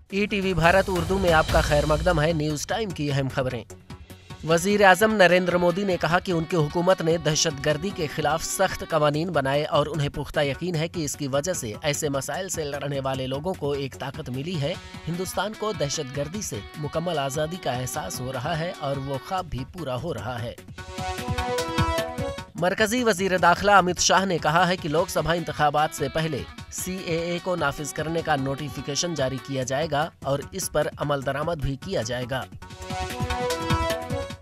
ETV Bharat Urdu में आपका खैर मकदम है। न्यूज टाइम की अहम खबरें। वजीर आजम नरेंद्र मोदी ने कहा कि उनकी हुकूमत ने दहशतगर्दी के खिलाफ सख्त कवानीन बनाए और उन्हें पुख्ता यकीन है कि इसकी वजह से ऐसे मसाइल से लड़ने वाले लोगों को एक ताकत मिली है। हिंदुस्तान को दहशतगर्दी से मुकम्मल आज़ादी का एहसास हो रहा है और वो ख्वाब भी पूरा हो रहा है। मरकजी वजीर दाखिला अमित शाह ने कहा है कि लोकसभा इंतखाबात से पहले CAA को नाफिज करने का नोटिफिकेशन जारी किया जाएगा और इस पर अमल दरामद भी किया जाएगा।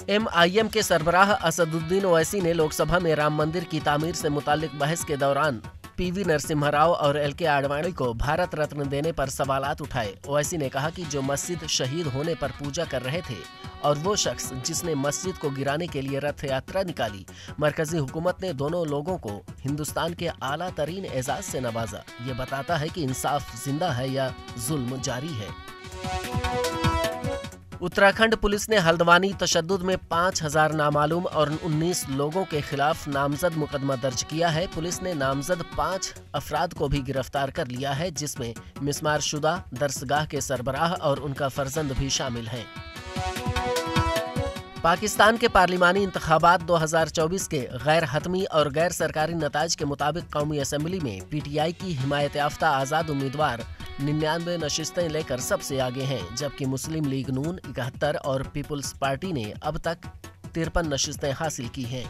MIM के सरबराह असदुद्दीन ओवैसी ने लोकसभा में राम मंदिर की तामीर से मुताल्लिक बहस के दौरान PV नरसिम्हा राव और LK आडवाणी को भारत रत्न देने पर सवालात उठाए। ओवैसी ने कहा कि जो मस्जिद शहीद होने पर पूजा कर रहे थे और वो शख्स जिसने मस्जिद को गिराने के लिए रथ यात्रा निकाली, मरकजी हुकूमत ने दोनों लोगों को हिंदुस्तान के आला तरीन एजाज से नवाजा। ये बताता है कि इंसाफ जिंदा है या जुल्म जारी है। उत्तराखंड पुलिस ने हल्द्वानी तशद्दुद में 5000 नामालूम और 19 लोगों के खिलाफ नामजद मुकदमा दर्ज किया है। पुलिस ने नामजद 5 अफराद को भी गिरफ्तार कर लिया है, जिसमें मिसमार शुदा दरसगाह के सरबराह और उनका फर्जंद भी शामिल हैं। पाकिस्तान के पार्लिमानी इंतखाबात 2024 के गैर हतमी और गैर सरकारी नताज के मुताबिक कौमी असम्बली में PTI की हिमायत याफ्ता आज़ाद उम्मीदवार 99 नशिस्तें लेकर सबसे आगे हैं, जबकि मुस्लिम लीग नून 71 और पीपुल्स पार्टी ने अब तक 53 नशिस्तें हासिल की हैं।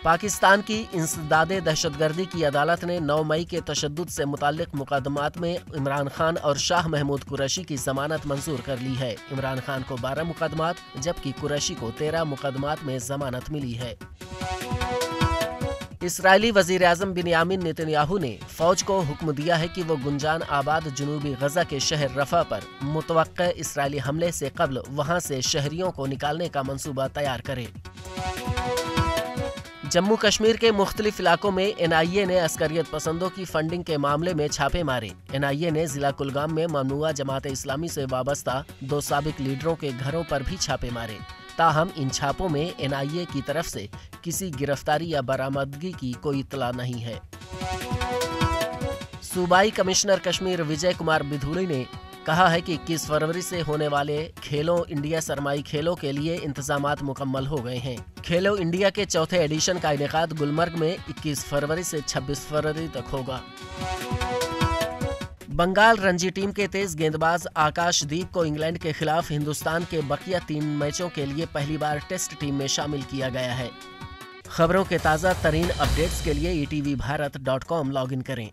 पाकिस्तान की इंसदादे दहशतगर्दी की अदालत ने 9 मई के तशद्दुद से मुताल्लिक मुकदमात में इमरान खान और शाह महमूद कुरैशी की जमानत मंजूर कर ली है। इमरान खान को 12 मुकदमात जबकि कुरैशी को 13 मुकदमात में जमानत मिली है। इसराइली वजीर आजम बिन्यामिन नेतन्याहू ने फौज को हुक्म दिया है कि वो गुंजान आबाद जनूबी गजा के शहर रफा पर मुतवक्के इसराइली हमले से कबल वहां से शहरियों को निकालने का मंसूबा तैयार करे। जम्मू कश्मीर के मुख्तलिफ इलाकों में NIA ने अस्करियत पसंदों की फंडिंग के मामले में छापे मारे। NIA ने जिला कुलगाम में ममनुआ जमात इस्लामी से वाबस्ता 2 साबिक लीडरों के घरों पर भी छापे मारे। ताहम इन छापों में NIA की तरफ से किसी गिरफ्तारी या बरामदगी की कोई इत्तला नहीं है। सूबाई कमिश्नर कश्मीर विजय कुमार बिधूरी ने कहा है कि 21 फरवरी से होने वाले खेलो इंडिया सरमाई खेलों के लिए इंतजामात मुकम्मल हो गए हैं। खेलो इंडिया के चौथे एडिशन का इनेकाद गुलमर्ग में 21 फरवरी से 26 फरवरी तक होगा। बंगाल रणजी टीम के तेज गेंदबाज आकाशदीप को इंग्लैंड के खिलाफ हिंदुस्तान के बकिया 3 मैचों के लिए पहली बार टेस्ट टीम में शामिल किया गया है। खबरों के ताज़ा तरीन अपडेट्स के लिए ETVBharat.com लॉगिन करें।